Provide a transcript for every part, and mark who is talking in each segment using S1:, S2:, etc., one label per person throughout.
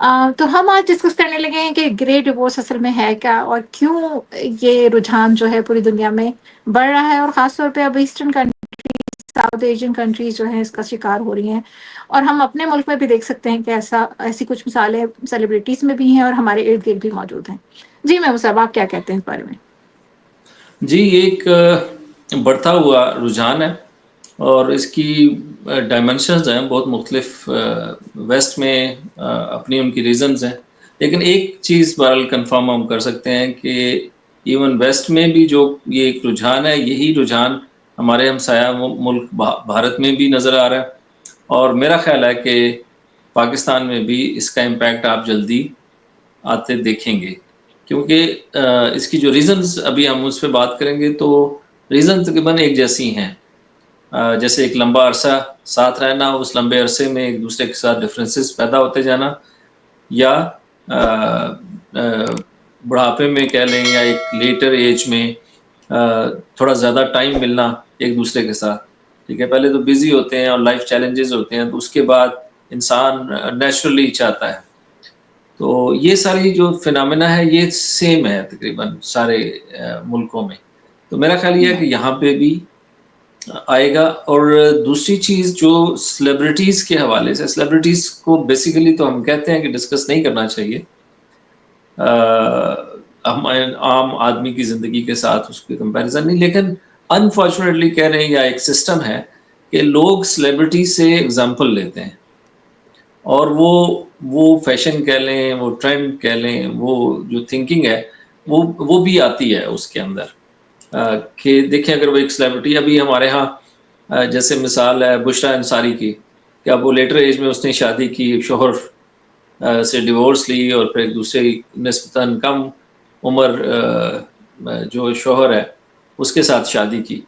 S1: تو ہم آج ڈسکس کرنے لگے ہیں کہ گرے ڈیورس اصل میں ہے کیا اور کیوں یہ رجحان جو ہے پوری دنیا میں بڑھ رہا ہے، اور خاص طور پہ اب eastern countries, south Asian countries جو ہیں اس کا شکار ہو رہی ہیں. اور ہم اپنے ملک میں بھی دیکھ سکتے ہیں کہ ایسی کچھ مثالیں سیلیبریٹیز میں بھی ہیں اور ہمارے ارد گرد بھی موجود ہیں. جی محمود صاحب، آپ کیا کہتے ہیں اس بارے میں؟
S2: جی، ایک بڑھتا ہوا رجحان ہے اور اس کی ڈائمنشنز ہیں بہت مختلف. ویسٹ میں اپنی ان کی ریزنز ہیں، لیکن ایک چیز بہرحال کنفرم ہم کر سکتے ہیں کہ ایون ویسٹ میں بھی جو یہ ایک رجحان ہے، یہی رجحان ہمارے ہمسایہ ملک بھارت میں بھی نظر آ رہا ہے. اور میرا خیال ہے کہ پاکستان میں بھی اس کا امپیکٹ آپ جلدی آتے دیکھیں گے، کیونکہ اس کی جو ریزنز ابھی ہم اس پہ بات کریں گے تو ریزن تقریباً ایک جیسی ہیں. جیسے ایک لمبا عرصہ ساتھ رہنا، اس لمبے عرصے میں ایک دوسرے کے ساتھ ڈفرینسز پیدا ہوتے جانا، یا بڑھاپے میں کہہ لیں یا ایک لیٹر ایج میں تھوڑا زیادہ ٹائم ملنا ایک دوسرے کے ساتھ. ٹھیک ہے، پہلے تو بزی ہوتے ہیں اور لائف چیلنجز ہوتے ہیں، تو اس کے بعد انسان نیچرلی چاہتا ہے. تو یہ ساری جو فنامنا ہے یہ سیم ہے تقریباً سارے ملکوں میں. تو میرا خیال یہ ہے کہ یہاں پہ بھی آئے گا. اور دوسری چیز جو سیلیبریٹیز کے حوالے سے، سیلیبریٹیز کو بیسیکلی تو ہم کہتے ہیں کہ ڈسکس نہیں کرنا چاہیے ہم عام آدمی کی زندگی کے ساتھ اس کے کمپیریزن نہیں، لیکن انفارچونیٹلی کہہ رہے ہیں یا ایک سسٹم ہے کہ لوگ سیلیبریٹی سے اگزامپل لیتے ہیں، اور وہ فیشن کہہ لیں، وہ ٹرینڈ کہہ لیں، وہ جو تھنکنگ ہے وہ بھی آتی ہے اس کے اندر. کہ دیکھیں اگر وہ ایک سیلیبریٹی، ابھی ہمارے ہاں جیسے مثال ہے بشریٰ انصاری کی، کہ اب وہ لیٹر ایج میں اس نے شادی کی، شوہر سے ڈیورس لی اور پھر ایک دوسرے نسبتاً کم عمر جو شوہر ہے اس کے ساتھ شادی کی.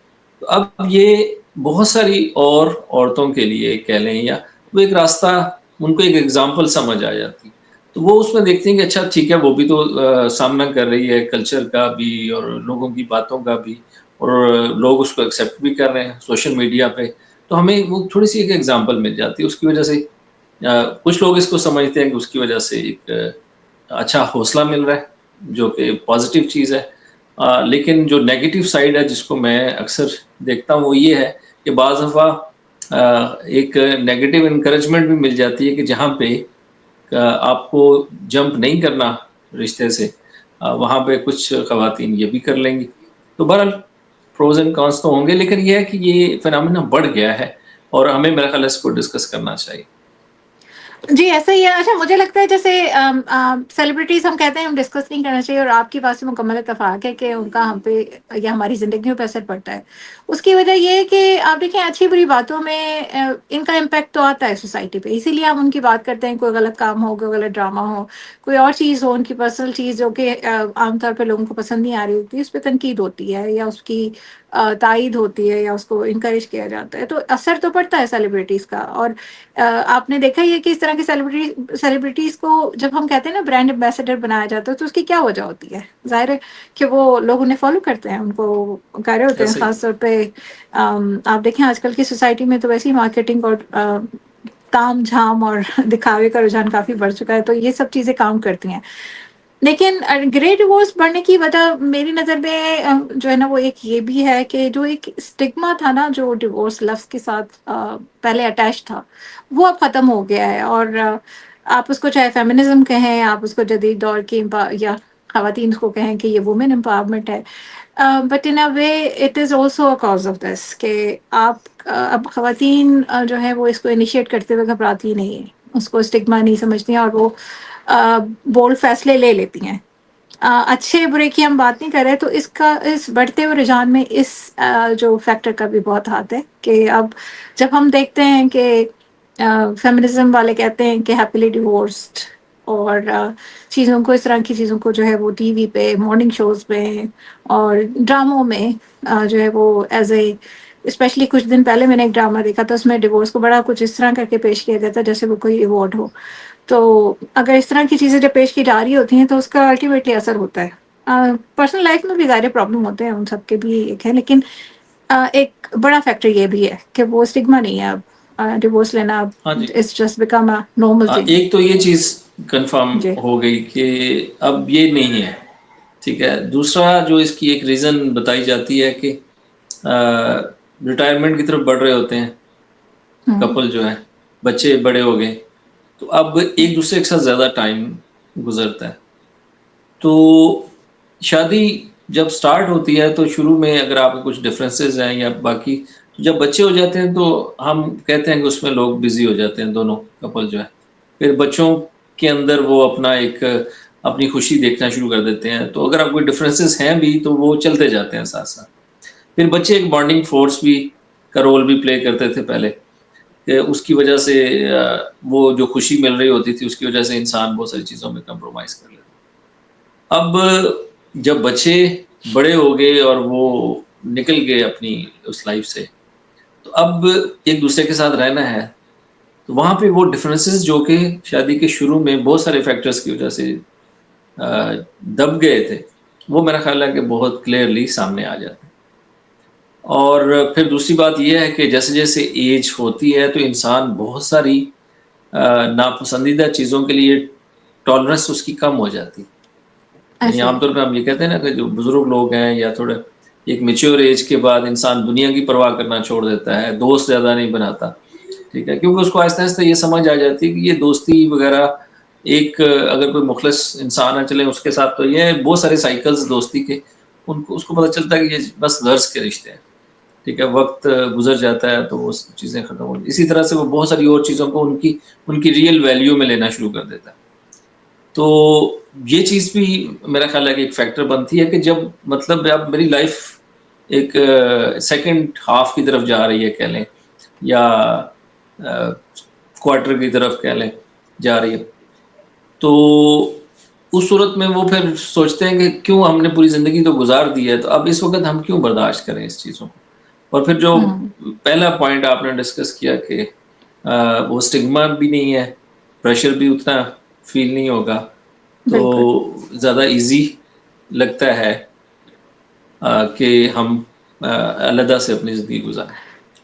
S2: تو اب یہ بہت ساری اور عورتوں کے لیے کہہ لیں یا وہ ایک راستہ، ان کو ایک ایگزامپل سمجھ آ جاتی. تو وہ اس میں دیکھتے ہیں کہ اچھا ٹھیک ہے، وہ بھی تو سامنا کر رہی ہے کلچر کا بھی اور لوگوں کی باتوں کا بھی، اور لوگ اس کو ایکسیپٹ بھی کر رہے ہیں سوشل میڈیا پہ. تو ہمیں وہ تھوڑی سی ایک ایگزامپل مل جاتی ہے. اس کی وجہ سے کچھ لوگ اس کو سمجھتے ہیں کہ اس کی وجہ سے ایک اچھا حوصلہ مل رہا ہے، جو کہ پازیٹیو چیز ہے. لیکن جو نیگیٹو سائڈ ہے جس کو میں اکثر دیکھتا ہوں وہ یہ ہے کہ بعض دفعہ ایک نیگیٹو انکریجمنٹ بھی مل جاتی ہے کہ جہاں پہ آپ کو جمپ نہیں کرنا رشتے سے، وہاں پہ کچھ خواتین یہ بھی کر لیں گی. تو بہرحال پروز اینڈ کانس تو ہوں گے، لیکن یہ ہے کہ یہ فنامنا بڑھ گیا ہے اور ہمیں میرا خیال ہے اس کو ڈسکس کرنا چاہیے.
S1: جی ایسا ہی ہے. اچھا مجھے لگتا ہے جیسے سیلیبریٹیز ہم کہتے ہیں ہم ڈسکس نہیں کرنا چاہیے، اور آپ کی بات سے مکمل اتفاق ہے کہ ان کا ہم پہ یا ہماری زندگیوں پہ اثر پڑتا ہے. اس کی وجہ یہ ہے کہ آپ دیکھیں اچھی بری باتوں میں ان کا امپیکٹ تو آتا ہے سوسائٹی پہ، اسی لیے ہم ان کی بات کرتے ہیں. کوئی غلط کام ہو، کوئی غلط ڈرامہ ہو، کوئی اور چیز ہو، ان کی پرسنل چیز جو کہ عام طور پہ لوگوں کو پسند نہیں آ رہی ہوتی، اس پہ تنقید ہوتی ہے یا اس کی تائید ہوتی ہے یا اس کو انکریج کیا جاتا ہے، تو اثر تو پڑتا ہے سیلیبریٹیز کا. اور آپ نے دیکھا یہ کہ اس طرح کی سیلیبریٹیز کو جب ہم کہتے ہیں نا برانڈ ایمبیسڈر بنایا جاتا ہے، تو اس کی کیا وجہ ہوتی ہے؟ ظاہر ہے کہ وہ لوگ انہیں فالو کرتے ہیں، ان کو کہہ رہے ہوتے ہیں.
S2: ایسے ہی
S1: خاص طور پہ آپ دیکھیں آج کل کی سوسائٹی میں تو ویسے ہی مارکیٹنگ اور تام جھام اور دکھاوے کا رجحان کافی بڑھ چکا ہے، تو یہ سب چیزیں کام کرتی ہیں. لیکن گرے ڈیورس بڑھنے کی وجہ میری نظر میں جو ہے نا وہ ایک یہ بھی ہے کہ جو ایک اسٹگما تھا نا جو ڈیورس لفظ کے ساتھ پہلے اٹیچ تھا، وہ اب ختم ہو گیا ہے. اور آپ اس کو چاہے فیمنزم کہیں، آپ اس کو جدید دور کی یا خواتین کو کہیں کہ یہ وومن امپاورمنٹ ہے، but in a way it is also a cause of this کہ آپ اب خواتین جو ہے وہ اس کو انیشیٹ کرتے ہوئے گھبراتی نہیں ہیں، اس کو اسٹگما نہیں سمجھتی ہیں، اور وہ بولڈ فیصلے لے لیتی ہیں. اچھے برے کی ہم بات نہیں کر رہے، تو اس بڑھتے ہوئے رجحان میں اس جو فیکٹر کا بھی بہت ہاتھ ہے کہ اب جب ہم دیکھتے ہیں کہ فیمنزم والے کہتے ہیں کہ ہیپیلی ڈیورسڈ، اور چیزوں کو، اس طرح کی چیزوں کو جو ہے وہ ٹی وی پہ مارننگ شوز پہ اور ڈراموں میں جو ہے وہ ایز اے، اسپیشلی کچھ دن پہلے میں نے ایک ڈرامہ دیکھا تھا، اس میں ڈیورس کو بڑا کچھ اس طرح کر کے پیش کیا جاتا ہے جیسے وہ کوئی ایوارڈ ہو. تو اگر اس طرح کی چیزیں جب پیش کی جا رہی ہوتی ہیں تو اس کا الٹیمیٹلی اثر ہوتا ہے. پرسنل لائف میں بھی ظاہر پرابلم ہوتے ہیں، ان سب کے بھی ایک ہے، لیکن ایک بڑا فیکٹر یہ بھی ہے کہ وہ اسٹگما نہیں ہے اب ڈیورس لینا،
S2: ہاں جی.
S1: It's just become a normal thing.
S2: ایک تو یہ چیز کنفرم
S1: جی
S2: ہو گئی کہ اب یہ نہیں ہے. ٹھیک ہے. دوسرا جو اس کی ایک ریزن بتائی جاتی ہے کہ ریٹائرمنٹ کی طرف بڑھ رہے ہوتے ہیں
S1: ہوں
S2: کپل جو ہے, بچے بڑے ہو گئے, تو اب ایک دوسرے کے ساتھ زیادہ ٹائم گزرتا ہے. تو شادی جب سٹارٹ ہوتی ہے تو شروع میں اگر آپ کے کچھ ڈفرینسز ہیں یا باقی, جب بچے ہو جاتے ہیں تو ہم کہتے ہیں کہ اس میں لوگ بزی ہو جاتے ہیں دونوں کپل جو ہے. پھر بچوں کے اندر وہ اپنا ایک اپنی خوشی دیکھنا شروع کر دیتے ہیں. تو اگر آپ کوئی ڈفرینسز ہیں بھی تو وہ چلتے جاتے ہیں ساتھ ساتھ. پھر بچے ایک بانڈنگ فورس بھی کا رول بھی پلے کرتے تھے پہلے, کہ اس کی وجہ سے وہ جو خوشی مل رہی ہوتی تھی اس کی وجہ سے انسان بہت ساری چیزوں میں کمپرومائز کر لیتا. اب جب بچے بڑے ہو گئے اور وہ نکل گئے اپنی اس لائف سے, تو اب ایک دوسرے کے ساتھ رہنا ہے. تو وہاں پہ وہ ڈفرینسز جو کہ شادی کے شروع میں بہت سارے فیکٹرز کی وجہ سے دب گئے تھے, وہ میرا خیال ہے کہ بہت کلیئرلی سامنے آ جاتے ہیں. اور پھر دوسری بات یہ ہے کہ جیسے جیسے ایج ہوتی ہے تو انسان بہت ساری ناپسندیدہ چیزوں کے لیے ٹالرنس اس کی کم ہو جاتی. یعنی
S1: ایسے
S2: عام طور پہ ہم یہ کہتے ہیں نا کہ جو بزرگ لوگ ہیں یا تھوڑے ایک میچور ایج کے بعد انسان دنیا کی پرواہ کرنا چھوڑ دیتا ہے, دوست زیادہ نہیں بناتا. ٹھیک ہے, کیونکہ اس کو آہستہ آہستہ یہ سمجھ آ جاتی ہے کہ یہ دوستی وغیرہ ایک اگر کوئی مخلص انسان ہے چلے اس کے ساتھ, تو یہ بہت سارے سائیکلز دوستی کے اس کو پتہ چلتا ہے کہ یہ بس غرض کے رشتے ہیں. ٹھیک ہے, وقت گزر جاتا ہے تو وہ چیزیں ختم ہو. اسی طرح سے وہ بہت ساری اور چیزوں کو ان کی ریئل ویلیو میں لینا شروع کر دیتا ہے. تو یہ چیز بھی میرا خیال ہے کہ ایک فیکٹر بنتی ہے کہ جب مطلب اب میری لائف ایک سیکنڈ ہاف کی طرف جا رہی ہے کہہ لیں, یا کوارٹر کی طرف کہہ لیں جا رہی ہے, تو اس صورت میں وہ پھر سوچتے ہیں کہ کیوں ہم نے پوری زندگی تو گزار دی ہے, تو اب اس وقت ہم کیوں برداشت کریں اس چیزوں کو. اور پھر جو
S1: ہوں
S2: پہلا پوائنٹ آپ نے ڈسکس کیا کہ وہ اسٹگما بھی نہیں ہے, پریشر بھی اتنا فیل نہیں ہوگا, تو
S1: بالکل
S2: زیادہ ایزی لگتا ہے کہ ہم علیحدہ سے اپنی زندگی گزاریں.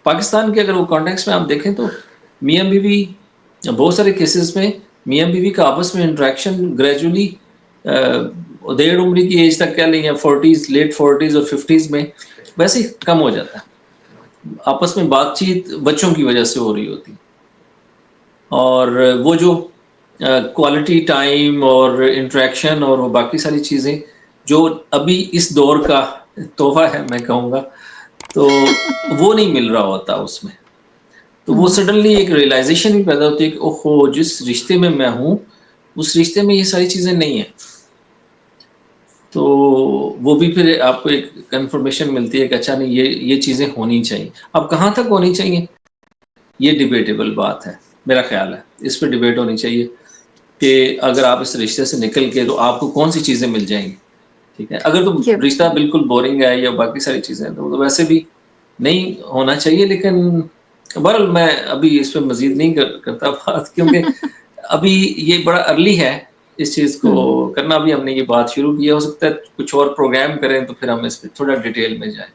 S2: پاکستان کے اگر وہ کانٹیکس میں آپ دیکھیں تو میاں بیوی بہت سارے کیسز میں میاں بیوی کا آپس میں انٹریکشن گریجولی 1.5 عمری کی ایج تک کہہ لیں یا 40s لیٹ 40s اور 50s میں ویسے ہی کم ہو جاتا ہے. آپس میں بات چیت بچوں کی وجہ سے ہو رہی ہوتی, اور وہ جو کوالٹی ٹائم اور انٹریکشن اور وہ باقی ساری چیزیں جو ابھی اس دور کا تحفہ ہے میں کہوں گا, تو وہ نہیں مل رہا ہوتا اس میں. تو وہ
S1: ہوں
S2: سڈنلی ایک ریئلائزیشن بھی پیدا ہوتی ہے کہ اوہو جس رشتے میں ہوں اس رشتے میں یہ ساری چیزیں نہیں ہیں. تو وہ بھی پھر آپ کو ایک کنفرمیشن ملتی ہے کہ اچھا نہیں یہ چیزیں ہونی چاہیے. اب کہاں تک ہونی چاہیے یہ ڈیبیٹیبل بات ہے, میرا خیال ہے اس پہ ڈیبیٹ ہونی چاہیے کہ اگر آپ اس رشتے سے نکل کے تو آپ کو کون سی چیزیں مل جائیں گی. ٹھیک ہے, اگر تو
S1: یہ
S2: رشتہ بالکل بورنگ ہے یا باقی ساری چیزیں ہیں تو ویسے بھی نہیں ہونا چاہیے. لیکن بہرحال میں ابھی اس پہ مزید نہیں کرتا بات, کیونکہ ابھی یہ بڑا ارلی ہے اس چیز کو
S1: ہوں
S2: کرنا. بھی ہم نے یہ بات شروع کی, ہو سکتا ہے کچھ اور پروگرام کریں تو پھر ہم اس پہ تھوڑا ڈیٹیل میں جائیں.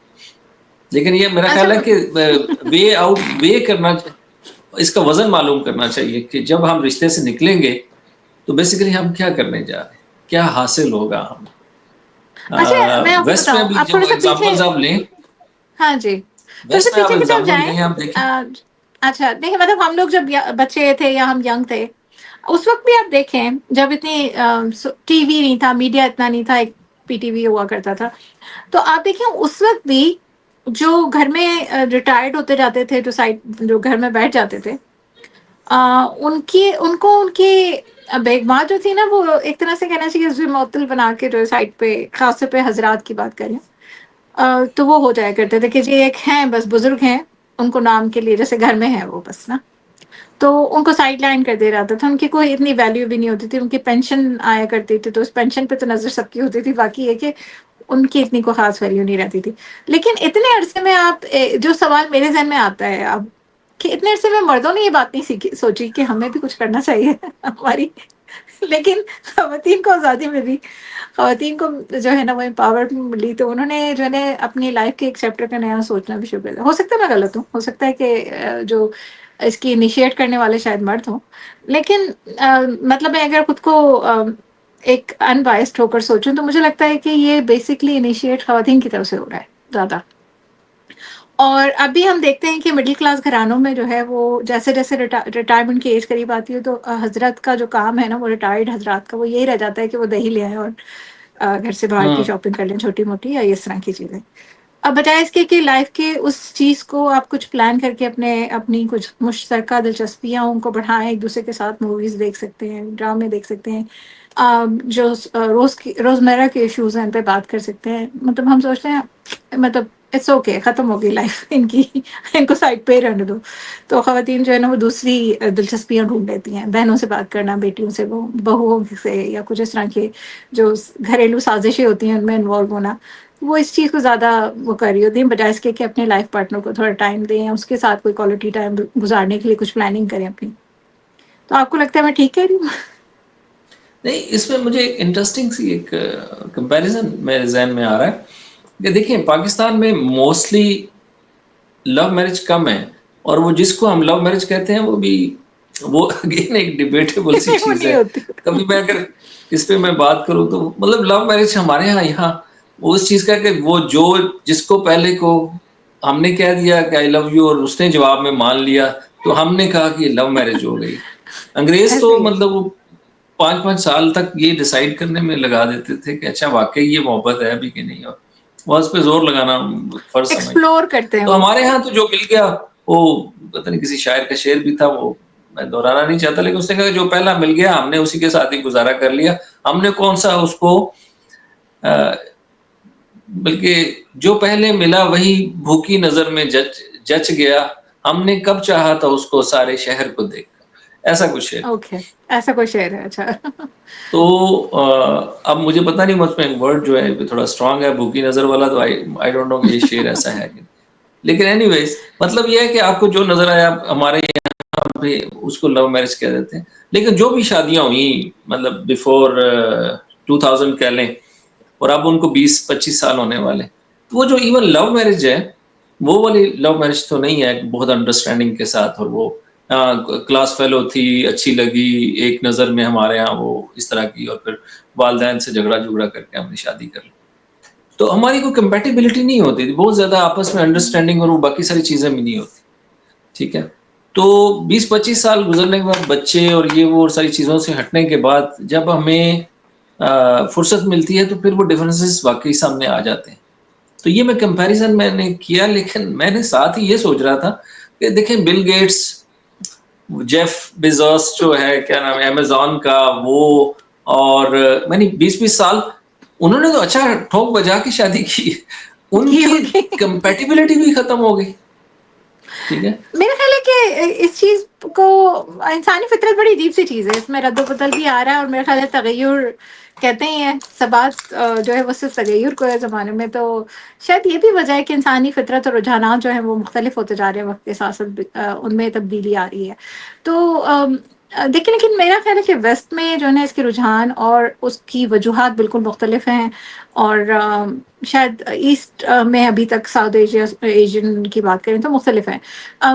S2: لیکن یہ میرا
S1: اچھا
S2: خیال ہے کہ وے آؤٹ وے کرنا, اس کا وزن معلوم کرنا چاہیے کہ جب ہم رشتے سے نکلیں گے تو بیسیکلی ہم کیا کرنے جا رہے ہیں, کیا حاصل ہوگا ہمیں.
S1: اچھا میں آپ کو
S2: ویسٹ میں
S1: بتاؤں,
S2: بھی
S1: آپ
S2: جو
S1: تھوڑا سا پیچھے,
S2: ایگزامپلز آپ لیں,
S1: ہاں جی تھوڑا سا
S2: ویسٹ میں آپ
S1: پیچھے کی طرف
S2: ایگزامپل
S1: جائیں.
S2: لیں آپ دیکھیں.
S1: اچھا دیکھیں, مطلب ہم لوگ جب بچے تھے یا ہم ینگ تھے اس وقت بھی آپ دیکھیں جب اتنی ٹی وی نہیں تھا, میڈیا اتنا نہیں تھا, ایک پی ٹی وی ہوا کرتا تھا, تو آپ دیکھیں اس وقت بھی جو گھر میں ریٹائرڈ ہوتے جاتے تھے, جو جو گھر میں بیٹھ جاتے تھے, ان کو ان کی بیگماں جو تھی نا وہ ایک طرح سے کہنا چاہیے اس معطل بنا کے جو سائڈ پہ, خاص طور پہ حضرات کی بات کریں تو وہ ہو جایا کرتے تھے کہ جی ایک ہیں بس بزرگ ہیں, ان کو نام کے لیے جیسے گھر میں ہے وہ بس نا, تو ان کو سائڈ لائن کر دیا جاتا تھا. ان کی کوئی اتنی ویلیو بھی نہیں ہوتی تھی. ان کی پینشن آیا کرتی تھی تو اس پینشن پہ تو نظر سب کی ہوتی تھی, باقی یہ کہ ان کی اتنی کوئی خاص ویلیو نہیں رہتی تھی. لیکن اتنے عرصے میں آپ, جو سوال میرے ذہن میں آتا ہے اب, کہ اتنے عرصے میں مردوں نے یہ بات نہیں سوچی کہ ہمیں بھی کچھ کرنا چاہیے ہماری, لیکن خواتین کو آزادی ملی, خواتین کو جو ہے نا وہ امپاورڈ ملی, تو انہوں نے جو ہے نا اپنی لائف کے ایک چیپٹر کا نیا سوچنا بھی شروع کر دیا. ہو سکتا ہے میں غلط ہوں, ہو سکتا ہے کہ جو اس کی انیشیٹ کرنے والے شاید مرد ہوں. لیکن مطلب میں اگر خود کو ایک ان بائسڈ ہو کر سوچوں تو مجھے لگتا ہے کہ یہ بیسکلی انیشیٹ خواتین کی طرف سے ہو رہا ہے زیادہ. اور ابھی ہم دیکھتے ہیں کہ مڈل کلاس گھرانوں میں جو ہے وہ جیسے جیسے ریٹائرمنٹ کی ایج قریب آتی ہے تو حضرت کا جو کام ہے نا وہ ریٹائرڈ حضرات کا وہ یہی رہ جاتا ہے کہ وہ دہی لے آئیں اور گھر سے باہر کی
S2: ہوں
S1: شاپنگ کر لیں چھوٹی موٹی یا اس طرح کی چیزیں. اب بجائے اس کے کہ لائف کے اس چیز کو آپ کچھ پلان کر کے اپنی کچھ مشترکہ دلچسپیاں ان کو بڑھائیں, ایک دوسرے کے ساتھ موویز دیکھ سکتے ہیں, ڈرامے دیکھ سکتے ہیں, جو روزمرہ کے ایشوز ہیں ان پہ بات کر سکتے ہیں. مطلب ہم سوچتے ہیں مطلب اٹس اوکے ختم ہو گئی لائف ان کی, ان کو سائڈ پہ ہی رہنے دو. تو خواتین جو ہے نا وہ دوسری دلچسپیاں ڈھونڈ لیتی ہیں, بہنوں سے بات کرنا, بیٹیوں سے, بہوؤں سے, یا کچھ اس طرح کے جو گھریلو سازشیں ہوتی ہیں ان میں انوالو ہونا, وہ اس چیز کو زیادہ وہ کر رہی ہوتی ہیں بجائے اس کے کہ اپنے لائف پارٹنر کو تھوڑا ٹائم دیں یا اس کے ساتھ کوئی کوالٹی ٹائم گزارنے کے لیے کچھ پلاننگ کریں اپنی. تو آپ کو لگتا ہے میں ٹھیک کہہ رہی ہوں؟
S2: نہیں, اس میں مجھے ایک انٹرسٹنگ سی ایک کمپیریزن میرے ذہن میں آ رہا ہے کہ دیکھیں پاکستان میں موسٹلی لو میرج کم ہے, اور وہ جس کو ہم لو میرج کہتے ہیں وہ بھی وہ اگین ایک ڈیبیٹیبل سی
S1: وہ
S2: چیز
S1: نہیں
S2: ہے.
S1: ہوتی.
S2: کبھی میں اگر اس پہ میں بات کروں تو مطلب لو میرج ہمارے یہاں وہ اس چیز کا کہ وہ جو جس کو پہلے کو ہم نے کہہ دیا کہ آئی لو یو اور اس نے جواب میں مان لیا تو ہم نے کہا کہ یہ لو میرج ہو گئی. انگریز
S1: ایسے
S2: تو
S1: ہی ہے.
S2: مطلب وہ 5 سال تک یہ ڈیسائیڈ کرنے میں لگا دیتے تھے کہ اچھا واقعی یہ محبت ہے ابھی کہ نہیں, اور وہ اس پہ زور لگانا فرض سمجھتے.
S1: ایکسپلور کرتے ہیں
S2: تو
S1: وہ.
S2: ہمارے ہاں تو جو مل گیا وہ پتہ نہیں کسی شاعر کا شعر بھی تھا, وہ میں دہرانا نہیں چاہتا, لیکن اس نے کہا جو پہلا مل گیا ہم نے اسی کے ساتھ ہی گزارا کر لیا. ہم نے کون سا اس کو بلکہ جو پہلے ملا وہی بھوکی نظر میں جچ گیا, ہم نے کب چاہا تھا اس کو سارے شہر کو دیکھ کر, ایسا کچھ ہے.
S1: اوکے, ایسا کوئی شعر ہے, اچھا.
S2: تو اب مجھے پتا نہیں مجھ میں ورڈ جو ہے تھوڑا اسٹرانگ ہے بھوکی نظر والا, تو آئی ڈونٹ نو کہ یہ شعر ایسا ہے کہ, لیکن اینی ویز مطلب یہ ہے کہ آپ کو جو نظر آیا ہمارے یہاں پہ اس کو لو میرج کہہ دیتے ہیں. لیکن جو بھی شادیاں ہوئی مطلب بیفور 2000 کہہ لیں, اور اب ان کو 20-25 سال ہونے والے, تو وہ جو ایون لو میرج ہے وہ والی لو میرج تو نہیں ہے بہت انڈرسٹینڈنگ کے ساتھ, اور وہ کلاس فیلو تھی اچھی لگی ایک نظر میں ہمارے ہاں وہ اس طرح کی, اور پھر والدین سے جھگڑا کر کے ہم نے شادی کر لی. تو ہماری کوئی کمپیٹیبلٹی نہیں ہوتی تھی بہت زیادہ آپس میں انڈرسٹینڈنگ, اور وہ باقی ساری چیزیں بھی نہیں ہوتی. ٹھیک ہے, تو 20-25 سال گزرنے کے بعد بچے اور یہ وہ ساری چیزوں سے ہٹنے کے بعد جب ہمیں فرصت ملتی ہے تو پھر وہ ڈفرینسز واقعی سامنے آ جاتے ہیں. تو یہ میں کمپیریزن میں نے کیا, لیکن میں نے ساتھ ہی یہ سوچ رہا تھا کہ دیکھیں بل گیٹس, جیف بیزوس جو ہے کیا نام ہے امیزون کا, وہ اور میں نے 20-20 سال انہوں نے تو اچھا ٹھوک بجا کے شادی کی, ان کی
S1: ہوگی.
S2: کمپیٹیبلٹی بھی ختم ہو گئی. ٹھیک ہے,
S1: میرا خیال ہے کہ اس چیز کو انسانی فطرت بڑی عجیب سی چیز ہے, اس میں رد و بدل بھی آ رہا ہے, اور میرا خیال ہے تغیر کہتے ہی ہیں ثبات جو ہے وہ صرف تغیر کو ہے زمانے میں. تو شاید یہ بھی وجہ ہے کہ انسانی فطرت اور رجحانات جو ہیں وہ مختلف ہوتے جا رہے ہیں وقت کے ساتھ ساتھ, ان میں تبدیلی آ رہی ہے. تو دیکھیں لیکن میرا خیال ہے کہ ویسٹ میں جو ہے نا اس کے رجحان اور اس کی وجوہات بالکل مختلف ہیں, اور شاید ایسٹ میں ابھی تک ساؤتھ ایشین کی بات کریں تو مختلف ہیں.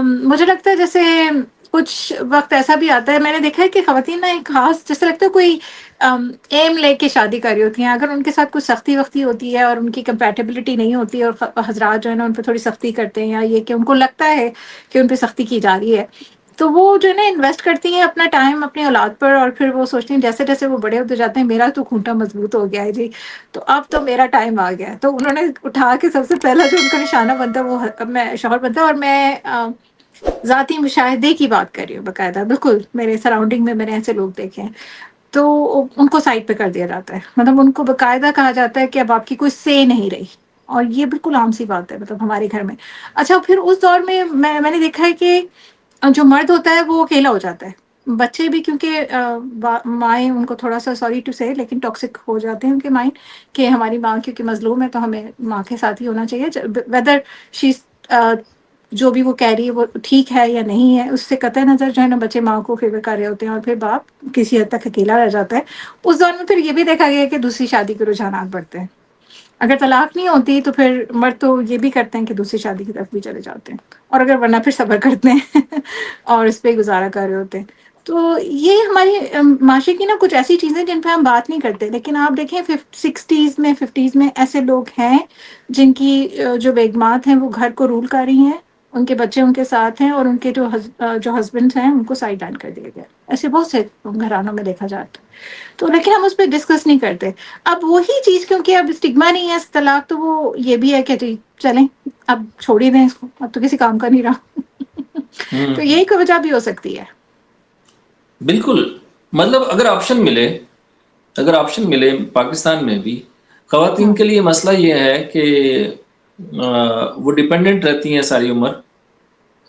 S1: مجھے لگتا ہے جیسے کچھ وقت ایسا بھی آتا ہے, میں نے دیکھا ہے کہ خواتین نا ایک خاص جیسے لگتا ہے کوئی ایم لے کے شادی کر رہی ہوتی ہیں, اگر ان کے ساتھ کچھ سختی وقتی ہوتی ہے اور ان کی کمپیٹیبلٹی نہیں ہوتی ہے اور حضرات جو ہے نا ان پہ تھوڑی سختی کرتے ہیں, یا یہ کہ ان کو لگتا ہے کہ ان پہ سختی کی جا رہی ہے, تو وہ جو ہے نا انویسٹ کرتی ہیں اپنا ٹائم اپنی اولاد پر, اور پھر وہ سوچتی ہیں جیسے جیسے وہ بڑے ہوتے جاتے ہیں میرا تو کھونٹا مضبوط ہو گیا ہے جی, تو اب تو میرا ٹائم آ گیا ہے. تو انہوں نے اٹھا کے سب سے پہلا جو ان کا نشانہ بنتا ہے وہ میں شوہر بنتا ہے. اور میں ذاتی مشاہدے کی بات کر رہی ہوں باقاعدہ, بالکل میرے سراؤنڈنگ میں میں نے ایسے لوگ دیکھے ہیں, تو ان کو سائڈ پہ کر دیا جاتا ہے. مطلب ان کو باقاعدہ کہا جاتا ہے کہ اب آپ کی کوئی سے نہیں رہی, اور یہ بالکل عام سی بات ہے مطلب ہمارے گھر میں. اچھا پھر اس دور میں میں نے دیکھا ہے کہ جو مرد ہوتا ہے وہ اکیلا ہو جاتا ہے, بچے بھی کیونکہ مائیں ان کو تھوڑا سا سوری ٹو سے لیکن ٹاکسک ہو جاتے ہیں ان کے مائنڈ, کہ ہماری ماں کیونکہ مظلوم ہے تو ہمیں ماں کے ساتھ ہی ہونا چاہیے, ویدر شی جو بھی وہ کہہ رہی ہے وہ ٹھیک ہے یا نہیں ہے, اس سے قطع نظر جو ہے نا بچے ماں کو فیور کر رہے ہوتے ہیں, اور پھر باپ کسی حد تک اکیلا رہ جاتا ہے. اس دور میں پھر یہ بھی دیکھا گیا ہے کہ دوسری شادی کے رجحانات بڑھتے ہیں. اگر طلاق نہیں ہوتی تو پھر مرد تو یہ بھی کرتے ہیں کہ دوسری شادی کی طرف بھی چلے جاتے ہیں، اور اگر ورنہ پھر صبر کرتے ہیں اور اس پہ گزارا کر رہے ہوتے ہیں۔ تو یہ ہماری معاشرے کی نا کچھ ایسی چیزیں جن پہ ہم بات نہیں کرتے، لیکن آپ دیکھیں 60s میں 50s میں ایسے لوگ ہیں جن کی جو بیگمات ہیں وہ گھر کو رول کر رہی ہیں، ان کے بچے ان کے ساتھ ہیں، اور ان کے جو ہسبینڈ ہیں ان کو سائڈ ڈان کر دیا گیا۔ ایسے بہت سے گھرانوں میں دیکھا جاتا ہے، تو لیکن ہم اس پہ ڈسکس نہیں کرتے۔ اب وہی چیز کیونکہ اب اسٹگما نہیں ہے طلاق، تو وہ یہ بھی ہے کہ جی چلیں اب چھوڑ ہی دیں اس کو، اب تو کسی کام کا نہیں رہا تو
S2: ہوں،
S1: یہی کوئی وجہ بھی ہو سکتی ہے۔
S2: بالکل۔ مطلب اگر آپشن ملے پاکستان میں بھی خواتین
S1: ہوں
S2: کے لیے مسئلہ یہ ہے کہ وہ ڈپینڈنٹ رہتی ہیں ساری عمر،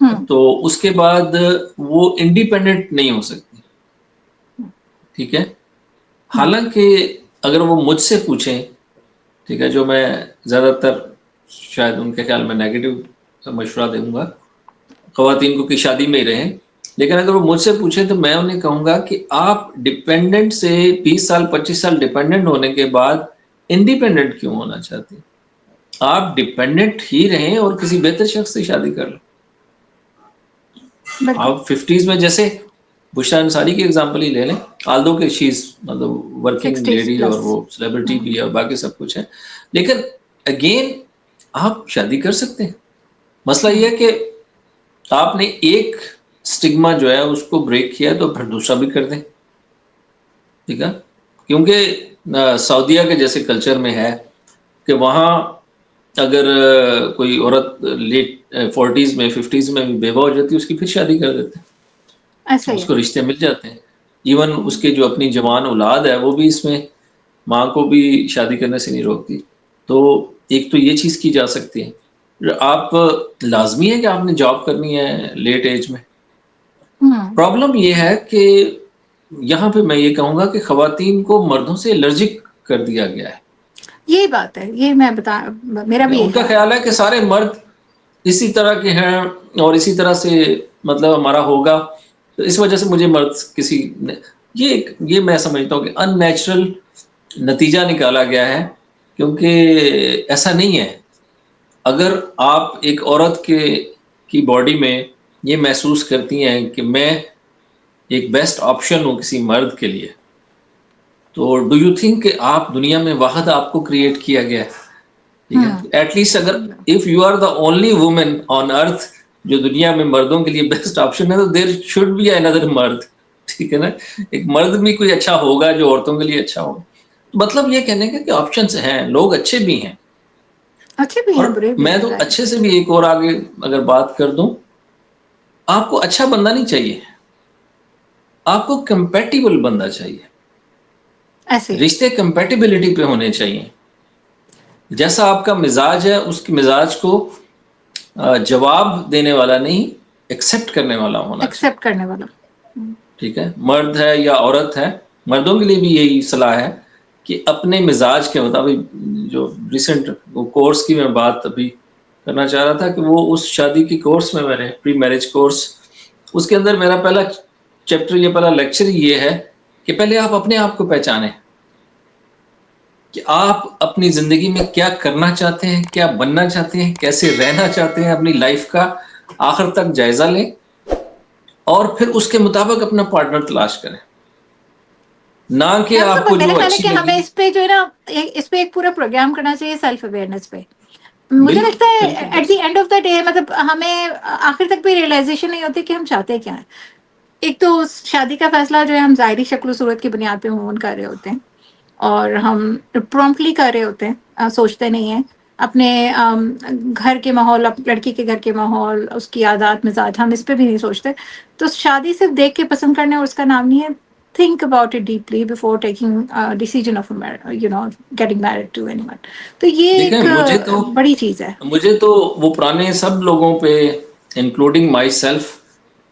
S1: ہوں
S2: تو اس کے بعد وہ انڈیپینڈنٹ نہیں ہو سکتی، ٹھیک ہے؟
S1: ہوں
S2: حالانکہ اگر وہ مجھ سے پوچھیں، ٹھیک ہے، جو میں زیادہ تر شاید ان کے خیال میں نیگیٹو مشورہ دوں گا خواتین کو کہ شادی میں ہی رہیں، لیکن اگر وہ مجھ سے پوچھیں تو میں انہیں کہوں گا کہ آپ ڈپینڈنٹ سے 20 سال 25 سال ڈپینڈنٹ ہونے کے بعد انڈیپینڈنٹ کیوں ہونا چاہتے ہیں؟ آپ ڈپینڈنٹ ہی رہیں اور کسی بہتر شخص سے شادی کر لیں۔
S1: بالکل
S2: آپ 50s میں جیسے بشرا انصاری کی ایگزامپل ہی لے لیں، آلدو کہ شیز مطلب ورکنگ
S1: 60s
S2: لیڈی اور
S1: پلس۔
S2: وہ سیلیبریٹی بھی ہے اور باقی سب کچھ ہے، لیکن اگین آپ شادی کر سکتے ہیں۔ مسئلہ یہ ہے کہ آپ نے ایک سٹگما جو ہے اس کو بریک کیا تو پھر دوسرا بھی کر دیں، ٹھیک ہے؟ کیونکہ سعودیہ کے جیسے کلچر میں ہے کہ وہاں اگر کوئی عورت لیٹ 40s میں 50s میں بھی بیوہ ہو جاتی ہے، اس کی پھر شادی کر دیتے
S1: ایسا
S2: ہیں،
S1: ہی
S2: اس
S1: ہے۔
S2: کو رشتے مل جاتے ہیں۔ ایون اس کے جو اپنی جوان اولاد ہے وہ بھی اس میں ماں کو بھی شادی کرنے سے نہیں روکتی۔ تو ایک تو یہ چیز کی جا سکتی ہے۔ آپ لازمی ہے کہ آپ نے جاب کرنی ہے لیٹ ایج میں۔
S1: ہوں
S2: پرابلم یہ ہے کہ یہاں پہ میں یہ کہوں گا کہ خواتین کو مردوں سے الرجک کر دیا گیا ہے۔
S1: یہی بات ہے، یہ میں میرا بھی یہ
S2: ان کا
S1: خیال ہے۔
S2: خیال ہے کہ سارے مرد اسی طرح کے ہیں اور اسی طرح سے مطلب ہمارا ہوگا، تو اس وجہ سے مجھے مرد کسی یہ میں سمجھتا ہوں کہ ان نیچرل نتیجہ نکالا گیا ہے، کیونکہ ایسا نہیں ہے۔ اگر آپ ایک عورت کی باڈی میں یہ محسوس کرتی ہیں کہ میں ایک بیسٹ آپشن ہوں کسی مرد کے لیے، تو ڈو یو تھنک کہ آپ دنیا میں واحد آپ کو کریٹ کیا گیا ہے؟ ٹھیک ہے،
S1: ہوں
S2: ایٹ لیسٹ اگر if you are the only woman on earth جو دنیا میں مردوں کے لیے بیسٹ آپشن ہے، تو دیر شوڈ بی اندر مرد، ٹھیک ہے نا؟ ایک مرد بھی کوئی اچھا ہوگا جو عورتوں کے لیے اچھا ہوگا۔ مطلب یہ کہنے کا کہ آپشنز ہیں، لوگ اچھے بھی ہیں۔
S1: اچھے بھی
S2: اور
S1: ہیں برے بھی
S2: میں
S1: ہیں،
S2: تو
S1: رائٹ۔
S2: اچھے سے بھی ایک اور آگے اگر بات کر دوں، آپ کو اچھا بندہ نہیں چاہیے، آپ کو کمپیٹیبل بندہ چاہیے۔
S1: ایسے ہی
S2: رشتے کمپیٹیبلٹی پہ ہونے چاہیے، جیسا آپ کا مزاج ہے اس کے مزاج کو جواب دینے والا نہیں، ایکسپٹ کرنے والا ہونا چاہیے،
S1: ایکسپٹ کرنے والا۔
S2: ٹھیک ہے؟ مرد ہے یا عورت ہے، مردوں کے لیے بھی یہی صلاح ہے کہ اپنے مزاج کے مطابق، جو ریسنٹ کورس کی میں بات ابھی کرنا چاہ رہا تھا کہ وہ اس شادی کی کورس میں نے پری میرج کورس، اس کے اندر میرا پہلا چیپٹر، یہ پہلا لیکچر یہ ہے کہ پہلے آپ اپنے آپ کو پہچانیں کہ آپ اپنی زندگی میں کیا کرنا چاہتے ہیں، کیا بننا چاہتے ہیں، کیسے رہنا چاہتے ہیں، اپنی لائف کا آخر تک جائزہ لیں اور پھر اس کے مطابق اپنا پارٹنر تلاش کریں، نہ کہ
S1: ڈاکٹر
S2: آپ کو
S1: صاحب میرا
S2: جو
S1: خیال ہے
S2: اچھی
S1: کہ ہمیں
S2: لگی۔
S1: اس پہ جو ہے نا اس پہ ایک پورا پروگرام کرنا چاہیے، سیلف اویئرنیس پہ۔ مجھے
S2: بالکل
S1: لگتا ہے
S2: بالکل
S1: at the end of the day مطلب ہمیں آخر تک بھی ریئلائزیشن نہیں ہوتی کہ ہم چاہتے کیا ہیں۔ ایک تو شادی کا فیصلہ جو ہے ہم ظاہری شکل و صورت کی بنیاد پہ عموماً کر رہے ہوتے ہیں، اور ہم پرومپٹلی کر رہے ہوتے ہیں، سوچتے نہیں ہیں اپنے گھر کے ماحول، لڑکی کے گھر کے ماحول، اس کی عادات مزاج، ہم اس پہ بھی نہیں سوچتے۔ تو شادی صرف دیکھ کے پسند کرنے اور اس کا نام نہیں ہے۔ Think about it deeply before taking a decision of getting married to anyone. تو یہ
S2: دیکھیں،
S1: ایک بڑی چیز ہے۔
S2: مجھے تو وہ پرانے سب لوگوں پہ انکلوڈنگ مائی سیلف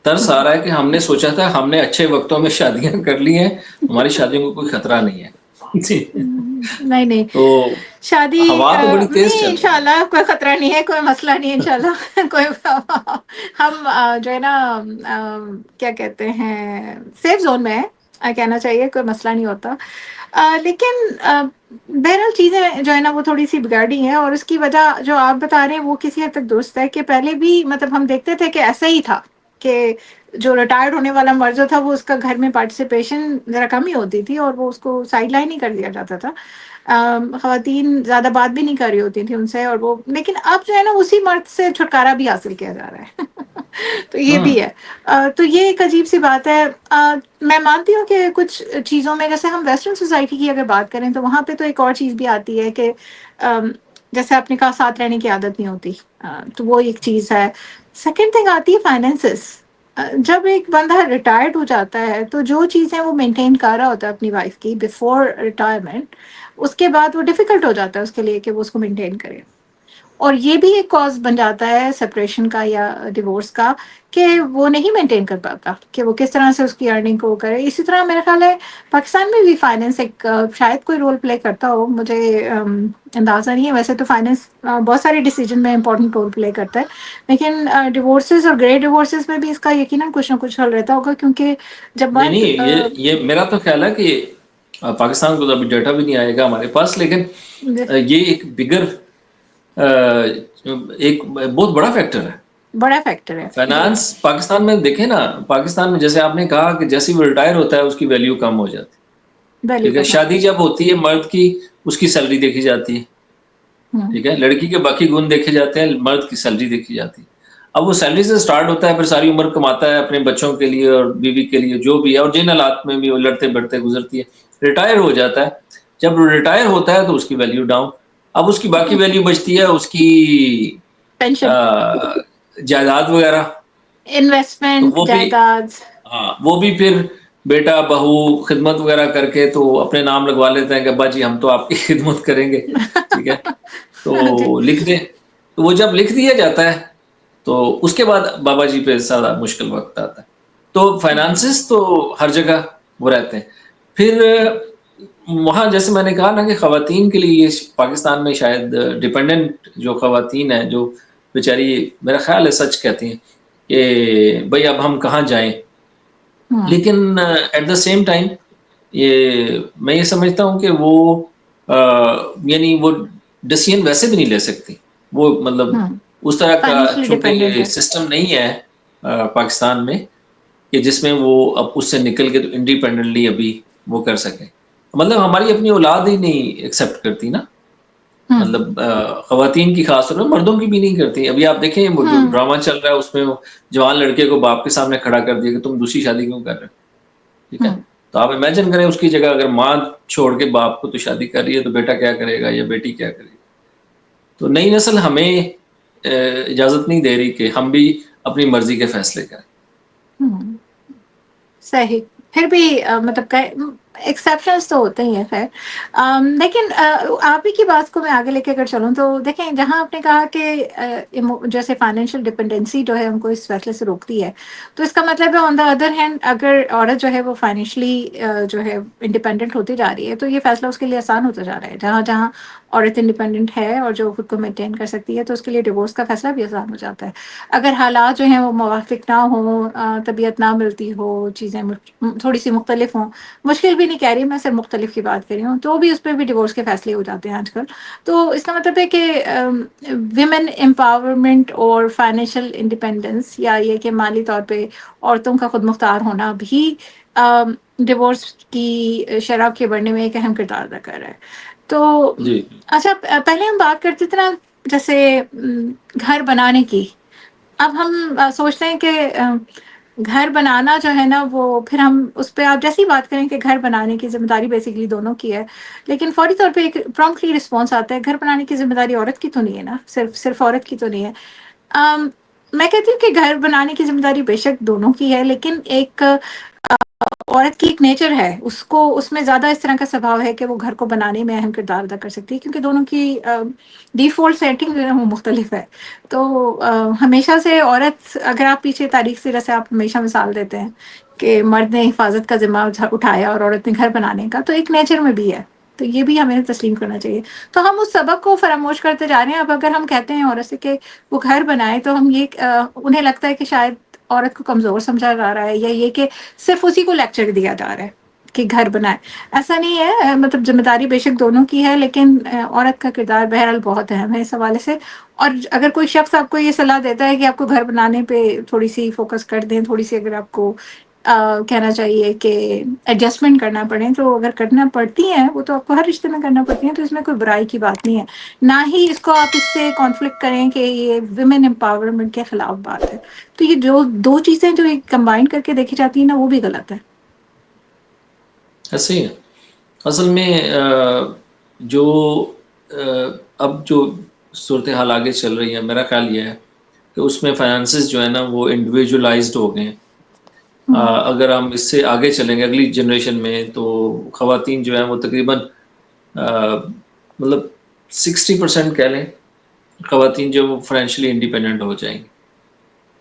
S2: ترس آ رہا ہے کہ ہم نے سوچا تھا ہم نے اچھے وقتوں میں شادیاں کر لی ہیں، ہماری شادیوں کو کوئی خطرہ نہیں ہے جی۔
S1: نہیں نہیں،
S2: تو
S1: شادی
S2: ہوا تو بڑی تیز
S1: نہیں،
S2: چل رہی ہے۔
S1: انشاءاللہ کوئی خطرہ نہیں ہے، کوئی مسئلہ نہیں ہے انشاءاللہ کوئی ہم جو ہے نا کیا کہتے ہیں سیف زون میں ہے۔ کہنا چاہیے، کوئی مسئلہ نہیں ہوتا. لیکن بہرحال چیزیں جو ہے نا وہ تھوڑی سی بگاڑی ہیں، اور اس کی وجہ جو آپ بتا رہے ہیں وہ کسی حد تک درست ہے، کہ پہلے بھی مطلب ہم دیکھتے تھے کہ ایسا ہی تھا کہ جو ریٹائرڈ ہونے والا مرد جو تھا وہ اس کا گھر میں پارٹیسپیشن ذرا کم ہی ہوتی تھی، اور وہ اس کو سائڈ لائن ہی کر دیا جاتا تھا. خواتین زیادہ بات بھی نہیں کر رہی ہوتی تھیں ان سے، اور وہ لیکن اب جو ہے نا اسی مرد سے چھٹکارا بھی حاصل کیا جا رہا ہے. تو یہ
S2: ہوں
S1: بھی ہے. تو یہ ایک عجیب سی بات ہے. میں مانتی ہوں کہ کچھ چیزوں میں، جیسے ہم ویسٹرن سوسائٹی کی اگر بات کریں تو وہاں پہ تو ایک اور چیز بھی آتی ہے کہ جیسے آپ نے کہا ساتھ رہنے کی عادت نہیں ہوتی، تو وہ ایک چیز ہے. سیکنڈ تھنگ آتی ہے فائنینسز. جب ایک بندہ ریٹائرڈ ہو جاتا ہے تو جو چیزیں وہ مینٹین کر رہا ہوتا ہے اپنی وائف کی بفور ریٹائرمنٹ، اس کے بعد وہ ڈیفیکلٹ ہو جاتا ہے اس کے لیے کہ وہ اس کو مینٹین کرے. اور یہ بھی ایک کاز بن جاتا ہے سپریشن کا یا ڈیورس کا، کہ وہ نہیں مینٹین کر پاتا کہ وہ کس طرح سے اس کی ارننگ کو کرے. اسی طرح میرا خیال ہے پاکستان میں بھی فائنینس ایک شاید کوئی رول پلے کرتا ہو، مجھے اندازہ نہیں ہے. ویسے تو فائنینس بہت سارے ڈیسیجن میں امپورٹنٹ رول پلے کرتا ہے، لیکن ڈیورسز اور گرے ڈیورسز میں بھی اس کا یقیناً کچھ نہ کچھ حل رہتا ہوگا، کیونکہ جب
S2: نہیں
S1: مرد
S2: نہیں، یہ میرا تو خیال ہے کہ پاکستان کو تو ابھی ڈیٹا بھی نہیں آئے گا ہمارے پاس، لیکن یہ ایک بگر ایک بہت بڑا فیکٹر ہے.
S1: بڑا فیکٹر ہے.
S2: فائنانس پاکستان میں دیکھیں نا، پاکستان میں جیسے آپ نے کہا کہ جیسے وہ ریٹائر ہوتا ہے اس کی ویلیو کم ہو جاتی ہے.
S1: ویلیو
S2: ٹھیک ہے،
S1: کم ہو
S2: شادی
S1: جاتی
S2: جب ہوتی ہے مرد کی، اس کی سیلری دیکھی جاتی ہے.
S1: ہے.
S2: ٹھیک ہے، لڑکی کے باقی گن دیکھے جاتے ہیں، مرد کی سیلری دیکھی جاتی ہے. اب وہ سیلری سے سٹارٹ ہوتا ہے، پھر ساری عمر کماتا ہے اپنے بچوں کے لیے اور بیوی کے لیے جو بھی ہے، اور جن حالات میں بھی وہ لڑتے بڑھتے گزرتی ہے. ریٹائر ہو جاتا ہے. جب ریٹائر ہوتا ہے تو اس کی ویلیو ڈاؤن. اب اس کی باقی ویلیو بچتی ہے اس کی
S1: پینشن،
S2: جائیداد وغیرہ. تو
S1: انویسٹمنٹ،
S2: وہ بھی،
S1: جائیداد.
S2: ہاں وہ بھی پھر بیٹا بہو خدمت وغیرہ کر کے تو اپنے نام لگوا لیتے ہیں کہ ابا جی ہم تو آپ کی خدمت کریں گے. ٹھیک ہے، تو
S1: جی.
S2: لکھ دیں. تو وہ جب لکھ دیا جاتا ہے تو اس کے بعد بابا جی پہ زیادہ مشکل وقت آتا ہے. تو فائنانسز تو ہر جگہ وہ رہتے ہیں. پھر وہاں جیسے میں نے کہا نا کہ خواتین کے لیے یہ پاکستان میں شاید ڈپینڈنٹ جو خواتین ہیں، جو بیچاری میرا خیال ہے سچ کہتی ہیں کہ بھئی اب ہم کہاں جائیں.
S1: ہوں
S2: لیکن ایٹ دا سیم ٹائم میں یہ سمجھتا ہوں کہ وہ یعنی وہ ڈسیزن ویسے بھی نہیں لے سکتی. وہ مطلب
S1: ہوں
S2: اس طرح کا
S1: فائنینشلی
S2: چونکہ
S1: ڈپینڈنٹ
S2: یہ
S1: ہے.
S2: سسٹم نہیں ہے پاکستان میں کہ جس میں وہ اب اس سے نکل کے تو انڈیپینڈنٹلی ابھی وہ کر سکیں. مطلب ہماری اپنی اولاد ہی نہیں ایکسیپٹ کرتی نا.
S1: ہوں
S2: مطلب خواتین کی خاص طور پر، مردوں کی بھی نہیں کرتی. ابھی آپ دیکھیں وہ جو
S1: ہوں
S2: ڈرامہ چل رہا ہے اس میں جوان لڑکے کو باپ کے سامنے کھڑا کر دیا کہ تم دوسری شادی کیوں کر رہے ہو. ٹھیک ہے،
S1: ہوں
S2: تو آپ امیجن کریں اس کی جگہ اگر ماں چھوڑ کے باپ کو تو شادی کر رہی ہے تو بیٹا کیا کرے گا یا بیٹی کیا کرے گی. تو نئی نسل ہمیں اجازت نہیں دے رہی کہ ہم بھی اپنی مرضی کے فیصلے کریں.
S1: ہوں صحیح. پھر بھی مطلب ایکسیپشنس تو ہوتے ہی ہیں خیر. لیکن آپ ہی کی بات کو میں آگے لے کے اگر چلوں تو دیکھیں، جہاں آپ نے کہا کہ جیسے فائنینشیل ڈپینڈنسی جو ہے ہم کو اس فیصلے سے روکتی ہے، تو اس کا مطلب ہے آن دا ادر ہینڈ اگر عورت جو ہے وہ فائنینشلی جو ہے انڈیپینڈنٹ ہوتی جا رہی ہے تو یہ فیصلہ اس کے لیے آسان ہوتا جا رہا ہے. جہاں جہاں عورت انڈیپینڈنٹ ہے اور جو خود کو مینٹین کر سکتی ہے تو اس کے لیے ڈیورس کا فیصلہ بھی آسان ہو جاتا ہے. اگر حالات جو ہیں وہ موافق نہ ہوں، طبیعت نہ ملتی ہو، چیزیں تھوڑی سی مختلف ہوں، مشکل بھی نہیں کہہ رہی میں، صرف مختلف کی بات کر رہی ہوں، تو بھی اس پہ بھی ڈیورس کے فیصلے ہو جاتے ہیں آج کل. تو اس کا مطلب ہے کہ ویمن امپاورمنٹ اور فائنینشیل انڈیپینڈنس، یا یہ کہ مالی طور پہ عورتوں کا خود مختار ہونا بھی ڈیورس کی شرح کے بڑھنے میں ایک اہم کردار ادا کر رہا ہے. تو
S2: جی
S1: اچھا، پہلے ہم بات کرتے تھے نا جیسے گھر بنانے کی. اب ہم سوچتے ہیں کہ گھر بنانا جو ہے نا وہ پھر ہم اس پہ آپ جیسی بات کریں کہ گھر بنانے کی ذمہ داری بیسیکلی دونوں کی ہے، لیکن فوری طور پہ ایک پرومپٹلی رسپانس آتا ہے گھر بنانے کی ذمہ داری عورت کی تو نہیں ہے نا، صرف عورت کی تو نہیں ہے. میں کہتی ہوں کہ گھر بنانے کی ذمہ داری بے شک دونوں کی ہے، لیکن ایک عورت کی ایک نیچر ہے، اس میں زیادہ اس طرح کا سبھاؤ ہے کہ وہ گھر کو بنانے میں اہم کردار ادا کر سکتی ہے، کیونکہ دونوں کی ڈیفالٹ سیٹنگ جو ہے وہ مختلف ہے. تو ہمیشہ سے عورت، اگر آپ پیچھے تاریخ سے جیسے آپ ہمیشہ مثال دیتے ہیں کہ مرد نے حفاظت کا ذمہ اٹھایا اور عورت نے گھر بنانے کا، تو ایک نیچر میں بھی ہے. تو یہ بھی ہمیں تسلیم کرنا چاہیے. تو ہم اس سبق کو فراموش کرتے جا رہے ہیں. اب اگر ہم کہتے ہیں عورت سے کہ وہ گھر بنائے تو ہم یہ انہیں لگتا ہے کہ شاید عورت کو کمزور سمجھا جا رہا ہے، یا یہ کہ صرف اسی کو لیکچر دیا جا رہا ہے. کہ گھر بنائے. ایسا نہیں ہے، مطلب ذمہ داری بے شک دونوں کی ہے، لیکن عورت کا کردار بہرحال بہت اہم ہے اس حوالے سے. اور اگر کوئی شخص آپ کو یہ صلاح دیتا ہے کہ آپ کو گھر بنانے پہ تھوڑی سی فوکس کر دیں، تھوڑی سی اگر آپ کو کہنا چاہیے کہ ایڈجسٹمنٹ کرنا پڑے، تو اگر کرنا پڑتی ہیں وہ تو آپ کو ہر رشتے میں کرنا پڑتی ہیں، تو اس میں کوئی برائی کی بات نہیں ہے. نہ ہی اس کو آپ اس سے کانفلکٹ کریں کہ یہ ویمن امپاورمنٹ کے خلاف بات ہے. تو یہ جو دو چیزیں جو کمبائن کر کے دیکھی جاتی ہیں نا، وہ بھی غلط ہے.
S2: ایسے ہی ہے اصل میں. جو اب جو صورتحال آگے چل رہی ہے، میرا خیال یہ ہے کہ اس میں فائنانسز جو ہے نا وہ انڈیویجولائزڈ ہو گئے ہیں. اگر ہم اس سے آگے چلیں گے اگلی جنریشن میں، تو خواتین جو ہیں وہ تقریباً مطلب 60% کہہ لیں خواتین جو وہ فائنینشلی انڈیپینڈنٹ ہو جائیں گی.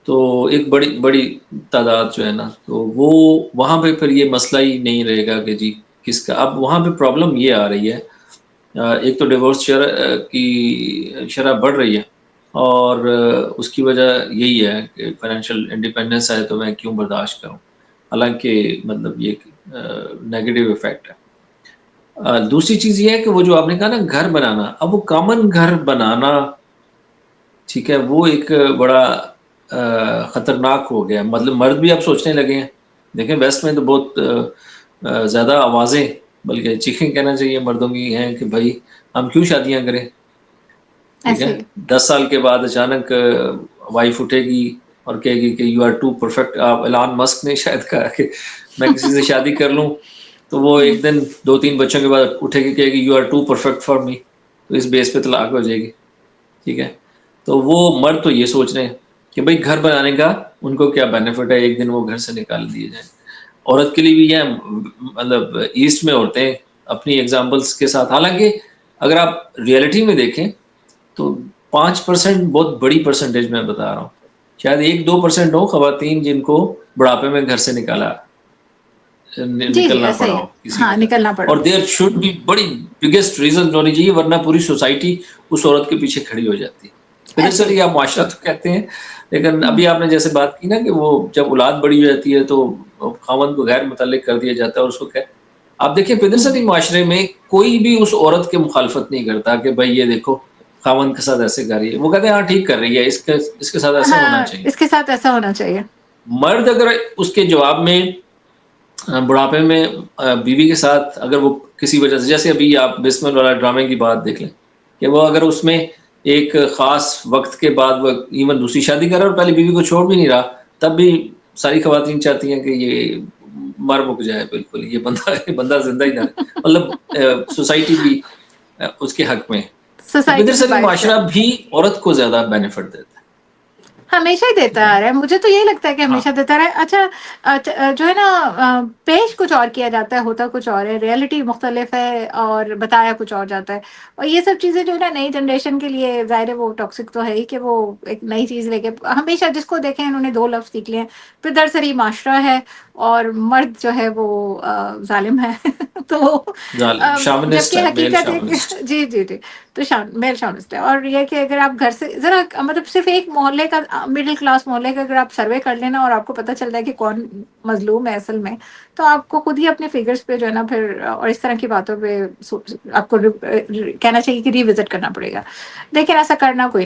S2: تو ایک بڑی بڑی تعداد جو ہے نا، تو وہ وہاں پہ پھر یہ مسئلہ ہی نہیں رہے گا کہ جی کس کا. اب وہاں پہ پرابلم یہ آ رہی ہے، ایک تو ڈیورس کی شرح بڑھ رہی ہے، اور اس کی وجہ یہی ہے کہ فائنینشیل انڈیپینڈنس ہے تو میں کیوں برداشت کروں، حالانکہ مطلب یہ نیگیٹو افیکٹ ہے. دوسری چیز یہ ہے کہ وہ جو آپ نے کہا نا گھر بنانا، اب وہ کامن گھر بنانا، ٹھیک ہے، وہ ایک بڑا خطرناک ہو گیا. مطلب مرد بھی اب سوچنے لگے ہیں. دیکھیں ویسٹ میں تو بہت زیادہ آوازیں، بلکہ چیخیں کہنا چاہیے مردوں کی ہیں کہ بھائی ہم کیوں شادیاں کریں. ٹھیک ہے،
S1: ایسے
S2: 10 سال کے بعد اچانک وائف اٹھے گی اور کہے گی کہ یو آر ٹو پرفیکٹ. آپ ایلان مسک نے شاید کہا کہ میں کسی سے شادی کر لوں تو وہ ایک دن 2-3 بچوں کے بعد اٹھے گی، کہے گی you are too perfect for me, تو اس بیس پہ طلاق ہو جائے گی. ٹھیک ہے، تو وہ مرد تو یہ سوچ رہے ہیں کہ بھائی گھر بنانے کا ان کو کیا بینیفٹ ہے، ایک دن وہ گھر سے نکال دیے جائیں. عورت کے لیے بھی یہ مطلب ایسٹ میں عورتیں اپنی ایگزامپلس کے ساتھ، حالانکہ اگر آپ ریئلٹی میں دیکھیں تو 5% بہت بڑی پرسنٹیج میں بتا رہا ہوں. شاید 1-2% ہو خواتین جن کو بڑھاپے میں گھر سے
S1: جی جی
S2: نکلنا
S1: ایسا
S2: پڑا
S1: ہی ہے.
S2: ہو کسی
S1: ہاں
S2: وجہ.
S1: نکلنا پڑا.
S2: اور دیر شوڈ بھی بڑی بگیسٹ ریزن ہونی چاہیے، ورنہ پوری سوسائٹی اس عورت کے پیچھے کھڑی ہو جاتی ہے. پھر
S1: ایسے ہی.
S2: چلیے آپ معاشرہ تو کہتے ہیں، لیکن ابھی آپ نے جیسے بات کی نا کہ وہ جب اولاد بڑی ہو جاتی ہے تو خاوند کو غیر متعلق کر دیا جاتا ہے، اور اس کو آپ دیکھیں پدرستی معاشرے میں کوئی بھی اس عورت کے مخالفت نہیں کرتا کہ بھائی یہ دیکھو خاوند کے ساتھ ایسے کر رہی ہے. وہ کہتے ہیں ہاں ٹھیک کر رہی ہے، اس کے ساتھ ایسے ہونا
S1: ہاں
S2: چاہیے.
S1: اس کے ساتھ ایسا ہونا چاہیے.
S2: مرد اگر اس کے جواب میں بڑھاپے میں بیوی کے ساتھ اگر وہ کسی وجہ سے، جیسے ابھی آپ بسمل والا ڈرامے کی بات دیکھ لیں کہ وہ اگر اس میں ایک خاص وقت کے بعد وہ ایون دوسری شادی کر رہا ہے اور پہلی بیوی کو چھوڑ بھی نہیں رہا، تب بھی ساری خواتین چاہتی ہیں کہ یہ مر مک جائے، بالکل یہ بندہ زندہ ہی نہ رہے. مطلب سوسائٹی بھی اس کے حق میں. تو
S1: سوسائٹی بھی
S2: قدرتی
S1: بائس ہے.
S2: معاشرہ بھی عورت کو زیادہ بینیفٹ دیتا ہے.
S1: ہمیشہ ہی دیتا
S2: ٹھیک ہے
S1: آ رہا ہے، مجھے تو یہی لگتا ہے کہ
S2: ہاں
S1: ہمیشہ دیتا رہا ہے. اچھا جو ہے نا پیش کچھ اور کیا جاتا ہے، ہوتا کچھ اور ہے، ریئلٹی مختلف ہے اور بتایا کچھ اور جاتا ہے. اور یہ سب چیزیں جو ہے نا نئی جنریشن کے لیے ظاہر ہے وہ ٹاکسک تو ہے ہی، کہ وہ ایک نئی چیز لے کے ہمیشہ جس کو دیکھیں انہوں نے 2 لفظ سیکھ لیے ہیں: پدرسری معاشرہ ہے اور مرد جو ہے وہ ظالم ہے. تو
S2: ظالم شامنسٹ
S1: جبکہ
S2: ہے، میل
S1: حقیقت ایک
S2: شامنسٹ.
S1: جی جی جی تو میل شامسٹ ہے. اور یہ کہ اگر آپ گھر سے ذرا مطلب صرف ایک محلے کا، مڈل کلاس محلے کا اگر آپ سروے کر لینا اور آپ کو پتہ چل جائے کہ کون مظلوم ہے اصل میں، تو آپ کو خود ہی اپنے فگرز پہ جو ہے نا پھر اور اس طرح کی باتوں پہ آپ کو کہنا چاہیے کہ ری وزٹ کرنا پڑے گا. لیکن ایسا کرنا کوئی